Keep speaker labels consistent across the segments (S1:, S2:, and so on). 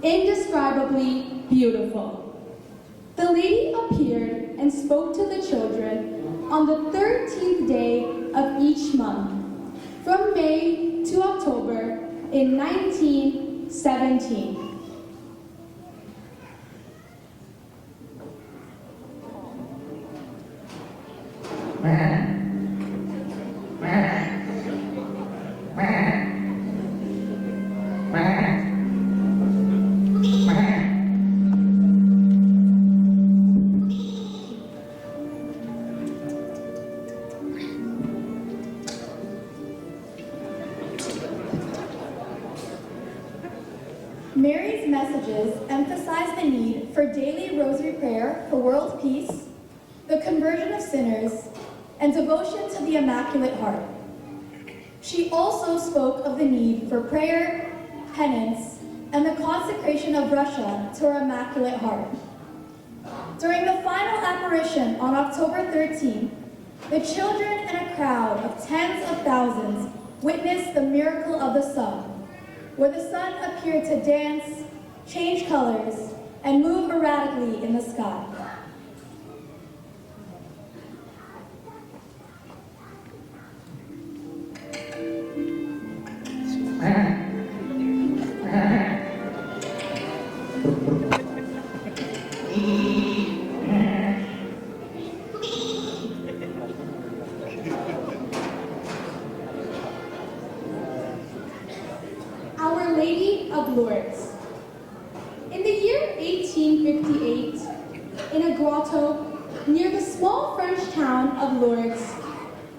S1: Indescribably beautiful. The lady appeared and spoke to the children on the 13th day of each month, from May to October in 1917.
S2: Mary's messages emphasize the need for daily rosary prayer for world peace, the conversion of sinners, and devotion to the Immaculate Heart. She also spoke of the need for prayer, penance, and the consecration of Russia to her Immaculate Heart. During the final apparition on October 13th, the children and a crowd of tens of thousands witnessed the miracle of the sun, where the sun appeared to dance, change colors, and move erratically in the sky.
S1: Our Lady of Lourdes. In the year 1858, in a grotto near the small French town of Lourdes,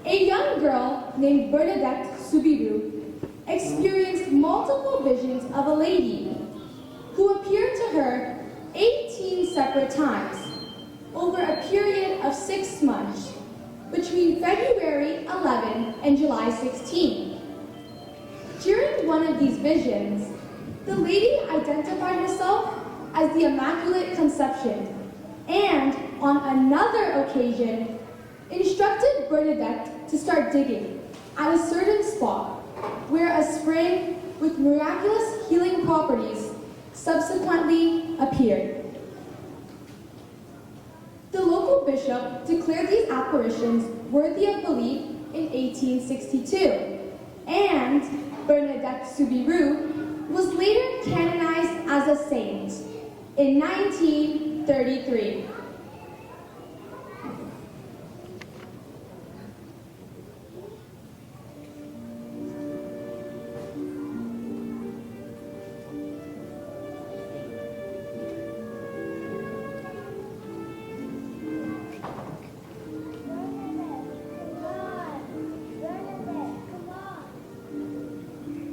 S1: a young girl named Bernadette Soubirous experienced multiple visions of a lady who appeared to her 18 separate times over a period of 6 months between February 11 and July 16. During one of these visions, the lady identified herself as the Immaculate Conception and, on another occasion, instructed Bernadette to start digging at a certain spot where a spring with miraculous healing properties subsequently appeared. The local bishop declared these apparitions worthy of belief in 1862, and Bernadette Soubirous was later canonized as a saint in 1933.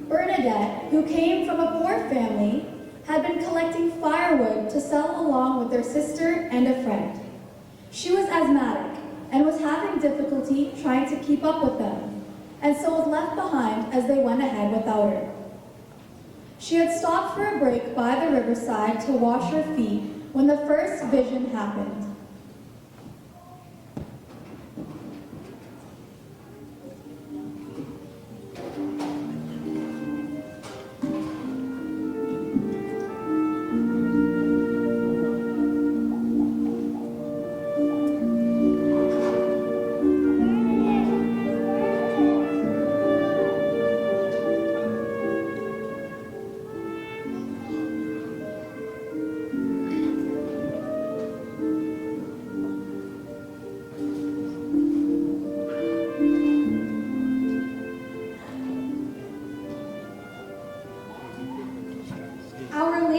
S2: Bernadette, who came from a poor family, had been collecting firewood to sell along with their sister and a friend. She was asthmatic and was having difficulty trying to keep up with them, and so was left behind as they went ahead without her. She had stopped for a break by the riverside to wash her feet when the first vision happened.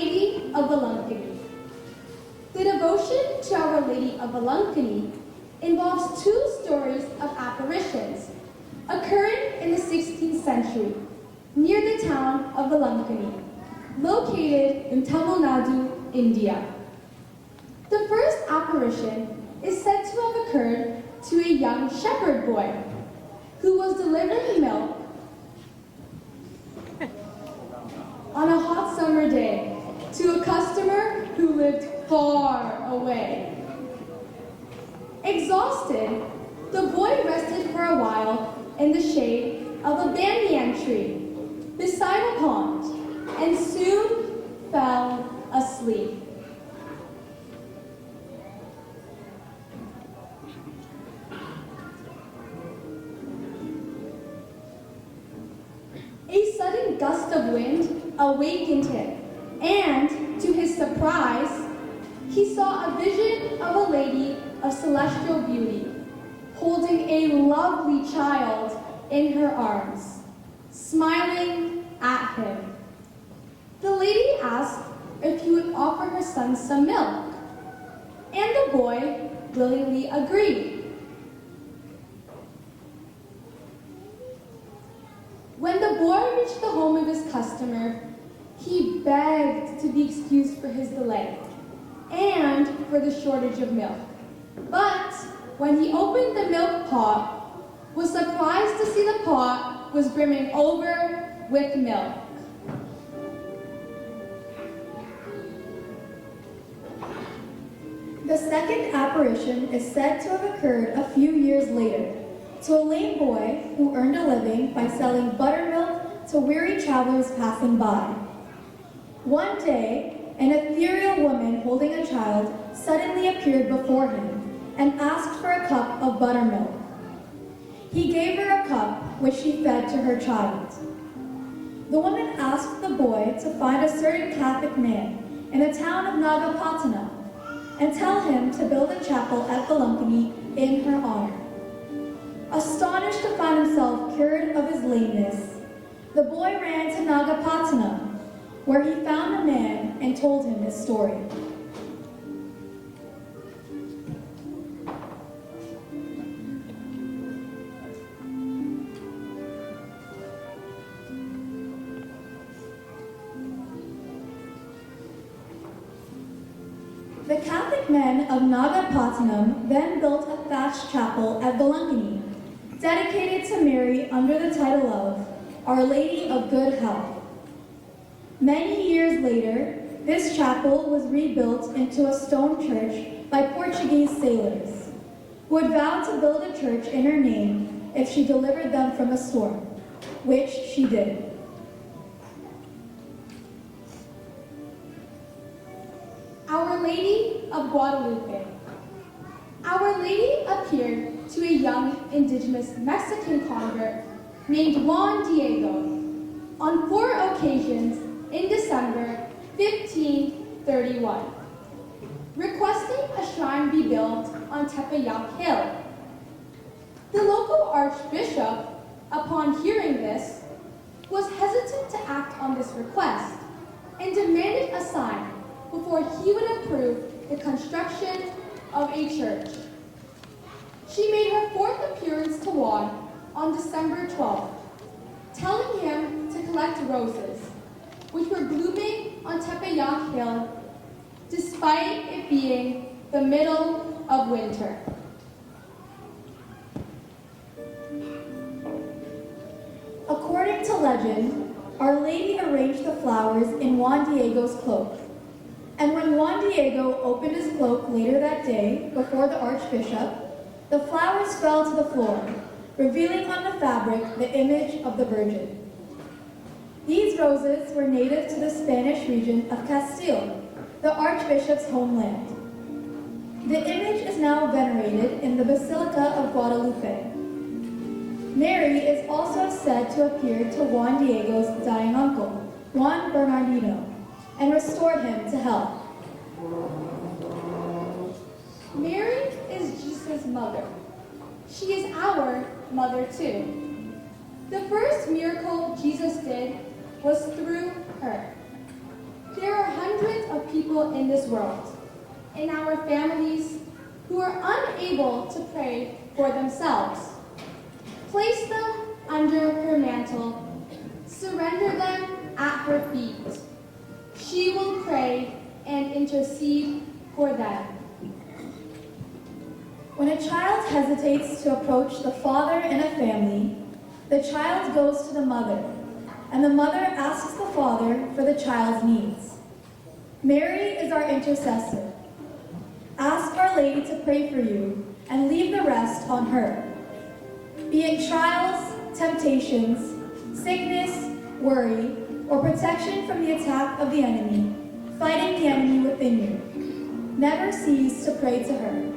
S1: Lady of Balancony. The devotion to Our Lady of Balancony involves two stories of apparitions occurring in the 16th century near the town of Balancony, located in Tamil Nadu, India. The first apparition is said to have occurred to a young shepherd boy who was delivering milk on a hot summer day to a customer who lived far away. Exhausted, the boy rested for a while in the shade of a banyan tree beside a pond and soon fell asleep. A sudden gust of wind awakened him, and to his surprise, he saw a vision of a lady of celestial beauty, holding a lovely child in her arms, smiling at him. The lady asked if he would offer her son some milk, and the boy willingly agreed. When the boy reached the home of his customer, he begged to be excused for his delay and for the shortage of milk. But when he opened the milk pot, was surprised to see the pot was brimming over with milk.
S2: The second apparition is said to have occurred a few years later to a lame boy who earned a living by selling buttermilk to weary travelers passing by. One day, an ethereal woman holding a child suddenly appeared before him and asked for a cup of buttermilk. He gave her a cup, which she fed to her child. The woman asked the boy to find a certain Catholic man in the town of Nagapattinam and tell him to build a chapel at Balancony in her honor. Astonished to find himself cured of his lameness, the boy ran to Nagapattinam, where he found the man and told him his story. The Catholic men of Nagapattinam then built a thatched chapel at Balancony, dedicated to Mary under the title of Our Lady of Good Health. Many years later, this chapel was rebuilt into a stone church by Portuguese sailors, who had vowed to build a church in her name if she delivered them from a storm, which she did.
S1: Our Lady of Guadalupe. Our Lady appeared to a young indigenous Mexican convert named Juan Diego on 4 occasions in December 1531, requesting a shrine be built on Tepeyac Hill. The local archbishop, upon hearing this, was hesitant to act on this request and demanded a sign before he would approve the construction of a church. She made her 4th appearance to Juan on December 12th, telling him to collect roses, which were blooming on Tepeyac Hill, despite it being the middle of winter.
S2: According to legend, Our Lady arranged the flowers in Juan Diego's cloak. And when Juan Diego opened his cloak later that day before the archbishop, the flowers fell to the floor, revealing on the fabric the image of the Virgin. These roses were native to the Spanish region of Castile, the archbishop's homeland. The image is now venerated in the Basilica of Guadalupe. Mary is also said to appear to Juan Diego's dying uncle, Juan Bernardino, and restored him to health.
S1: Mary is Jesus' mother. She is our mother too. The first miracle Jesus did was through her. There are hundreds hundreds of people in this world, in our families, who are unable to pray for themselves. Place them under her mantle. Surrender them at her feet. She will pray and intercede for them.
S2: When a child hesitates to approach the father in a family, the child goes to the mother, and the mother asks the father for the child's needs. Mary is our intercessor. Ask Our Lady to pray for you and leave the rest on her. Be it trials, temptations, sickness, worry, or protection from the attack of the enemy, fighting the enemy within you. Never cease to pray to her.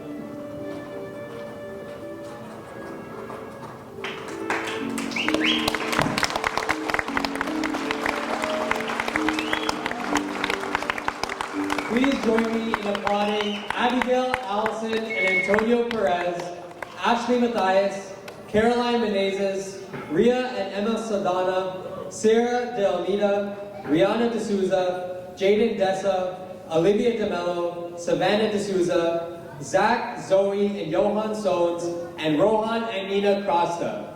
S3: Please join me in applauding Abigail, Allison, and Antonio Perez, Ashley Mathias, Caroline Menezes, Rhea and Emma Saldanha, Sarah de Almeida, Rianna de Souza, Jaden Dessa, Olivia de Mello, Savanah de Souza, Zach, Zoey, and Yohan Soans, and Rohan and Nina Crasta.